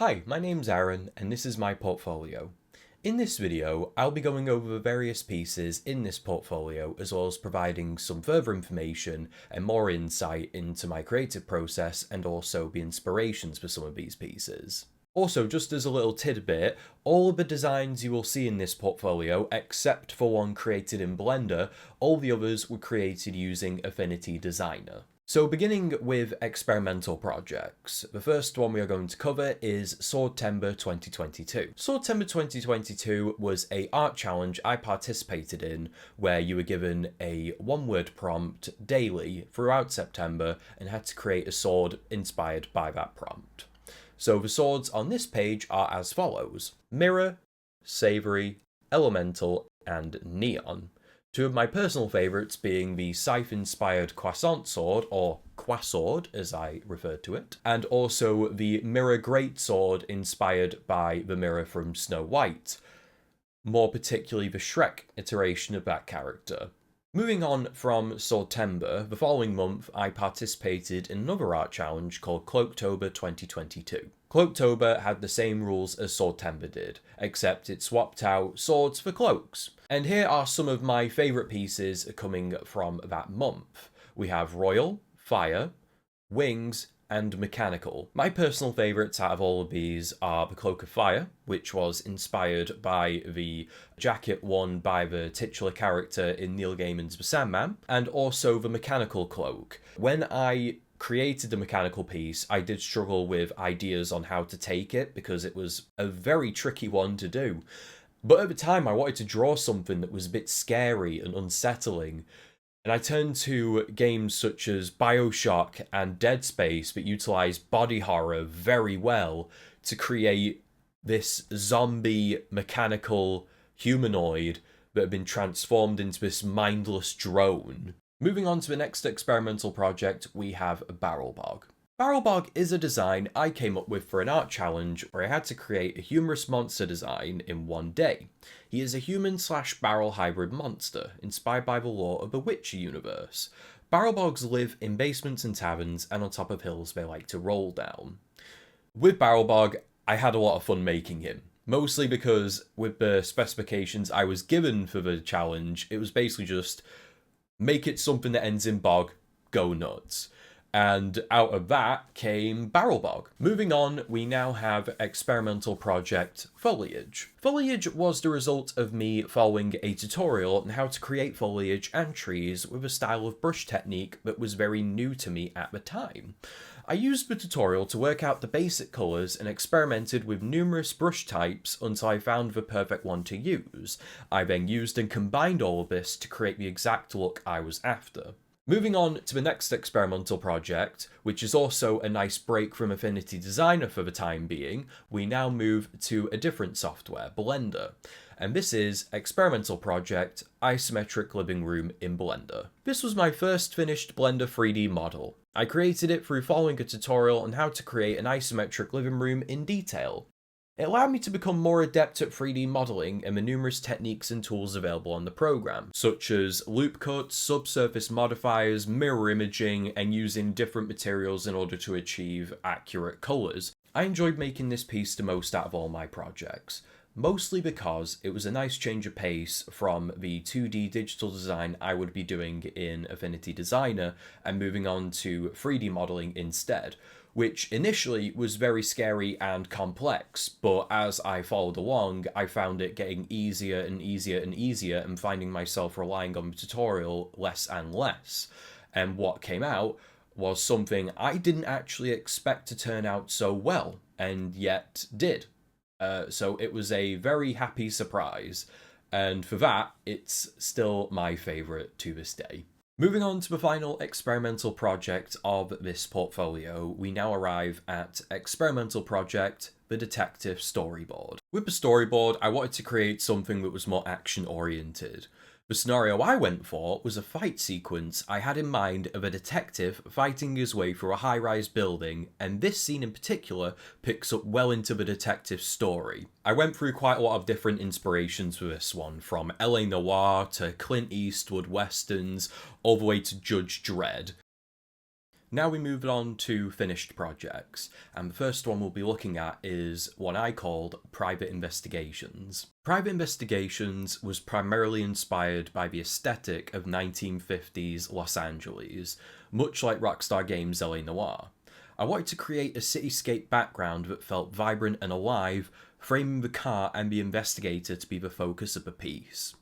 Hi, my name's Aaron, and this is my portfolio. In this video, I'll be going over various pieces in this portfolio, as well as providing some further information and more insight into my creative process and also the inspirations for some of these pieces. Also, just as a little tidbit, all of the designs you will see in this portfolio, except for one created in Blender, all the others were created using Affinity Designer. So beginning with experimental projects, the first one we are going to cover is Swordtember 2022. Swordtember 2022 was a art challenge I participated in where you were given a one-word prompt daily throughout September and had to create a sword inspired by that prompt. So the swords on this page are as follows: Mirror, Savory, Elemental, and Neon. Two of my personal favourites being the scythe-inspired Croissant Sword, or Quasword as I referred to it, and also the Mirror Greatsword inspired by the mirror from Snow White, more particularly the Shrek iteration of that character. Moving on from Swordtember, the following month I participated in another art challenge called Cloaktober 2022. Cloaktober had the same rules as Swordtember did, except it swapped out swords for cloaks. And here are some of my favourite pieces coming from that month. We have Royal, Fire, Wings, and Mechanical. My personal favourites out of all of these are the Cloak of Fire, which was inspired by the jacket worn by the titular character in Neil Gaiman's The Sandman, and also the Mechanical Cloak. When I created the mechanical piece, I did struggle with ideas on how to take it because it was a very tricky one to do. But at the time, I wanted to draw something that was a bit scary and unsettling. And I turned to games such as BioShock and Dead Space that utilize body horror very well to create this zombie mechanical humanoid that had been transformed into this mindless drone. Moving on to the next experimental project, we have Barrelbog. Barrelbog is a design I came up with for an art challenge where I had to create a humorous monster design in one day. He is a human/barrel hybrid monster, inspired by the lore of the Witcher universe. Barrelbogs live in basements and taverns, and on top of hills they like to roll down. With Barrelbog, I had a lot of fun making him. Mostly because with the specifications I was given for the challenge, it was basically just make it something that ends in bog, go nuts. And out of that came Barrelbog. Moving on, we now have experimental project Foliage. Foliage was the result of me following a tutorial on how to create foliage and trees with a style of brush technique that was very new to me at the time. I used the tutorial to work out the basic colours and experimented with numerous brush types until I found the perfect one to use. I then used and combined all of this to create the exact look I was after. Moving on to the next experimental project, which is also a nice break from Affinity Designer for the time being, we now move to a different software, Blender. And this is experimental project Isometric Living Room in Blender. This was my first finished Blender 3D model. I created it through following a tutorial on how to create an isometric living room in detail. It allowed me to become more adept at 3D modelling and the numerous techniques and tools available on the program, such as loop cuts, subsurface modifiers, mirror imaging, and using different materials in order to achieve accurate colours. I enjoyed making this piece the most out of all my projects, mostly because it was a nice change of pace from the 2D digital design I would be doing in Affinity Designer and moving on to 3D modelling instead, which initially was very scary and complex, but as I followed along, I found it getting easier and easier and easier and finding myself relying on the tutorial less and less. And what came out was something I didn't actually expect to turn out so well, and yet did. So it was a very happy surprise, and for that, it's still my favourite to this day. Moving on to the final experimental project of this portfolio, we now arrive at experimental project, the Detective Storyboard. With the storyboard, I wanted to create something that was more action-oriented. The scenario I went for was a fight sequence I had in mind of a detective fighting his way through a high-rise building, and this scene in particular picks up well into the detective's story. I went through quite a lot of different inspirations for this one, from LA Noire to Clint Eastwood westerns, all the way to Judge Dredd. Now we move on to finished projects, and the first one we'll be looking at is one I called Private Investigations. Private Investigations was primarily inspired by the aesthetic of 1950s Los Angeles, much like Rockstar Games' LA Noire. I wanted to create a cityscape background that felt vibrant and alive, framing the car and the investigator to be the focus of the piece.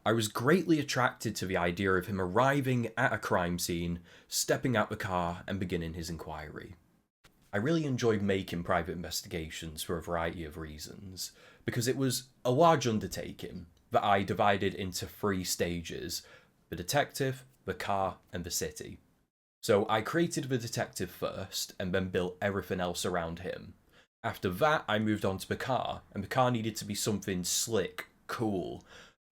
I was greatly attracted to the idea of him arriving at a crime scene, stepping out the car, and beginning his inquiry. I really enjoyed making Private Investigations for a variety of reasons, because it was a large undertaking that I divided into 3 stages: the detective, the car, and the city. So I created the detective first, and then built everything else around him. After that, I moved on to the car, and the car needed to be something slick, cool.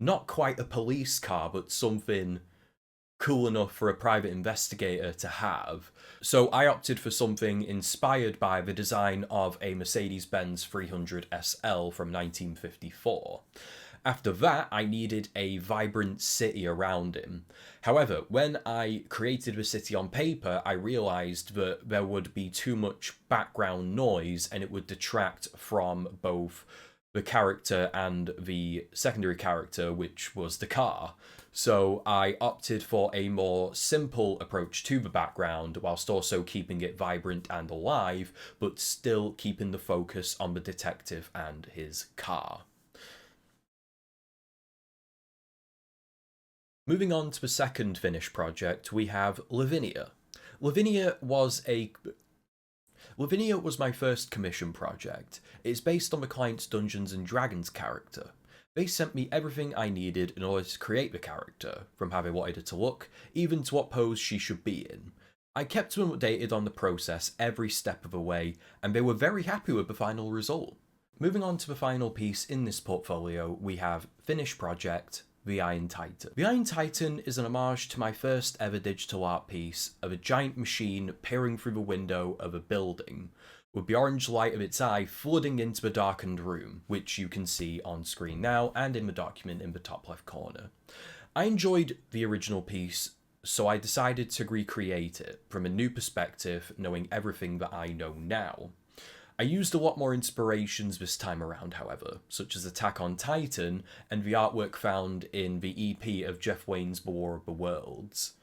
Not quite a police car, but something cool enough for a private investigator to have. So I opted for something inspired by the design of a Mercedes-Benz 300 SL from 1954. After that, I needed a vibrant city around him. However, when I created the city on paper, I realised that there would be too much background noise and it would detract from both the character and the secondary character, which was the car. So I opted for a more simple approach to the background, whilst also keeping it vibrant and alive, but still keeping the focus on the detective and his car. Moving on to the second finished project, we have Lavinia. Lavinia was my first commission project. It's based on the client's Dungeons & Dragons character. They sent me everything I needed in order to create the character, from how they wanted her to look, even to what pose she should be in. I kept them updated on the process every step of the way, and they were very happy with the final result. Moving on to the final piece in this portfolio, we have finished project, The Iron Titan. The Iron Titan is an homage to my first ever digital art piece of a giant machine peering through the window of a building, with the orange light of its eye flooding into the darkened room, which you can see on screen now and in the document in the top left corner. I enjoyed the original piece, so I decided to recreate it from a new perspective, knowing everything that I know now. I used a lot more inspirations this time around, however, such as Attack on Titan and the artwork found in the EP of Jeff Wayne's The War of the Worlds.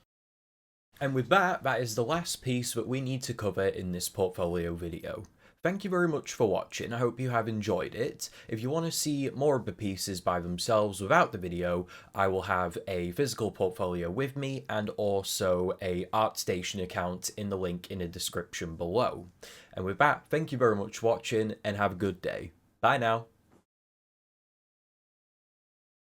And with that, that is the last piece that we need to cover in this portfolio video. Thank you very much for watching, I hope you have enjoyed it. If you want to see more of the pieces by themselves without the video, I will have a physical portfolio with me and also a ArtStation account in the link in the description below. And with that, thank you very much for watching and have a good day. Bye now.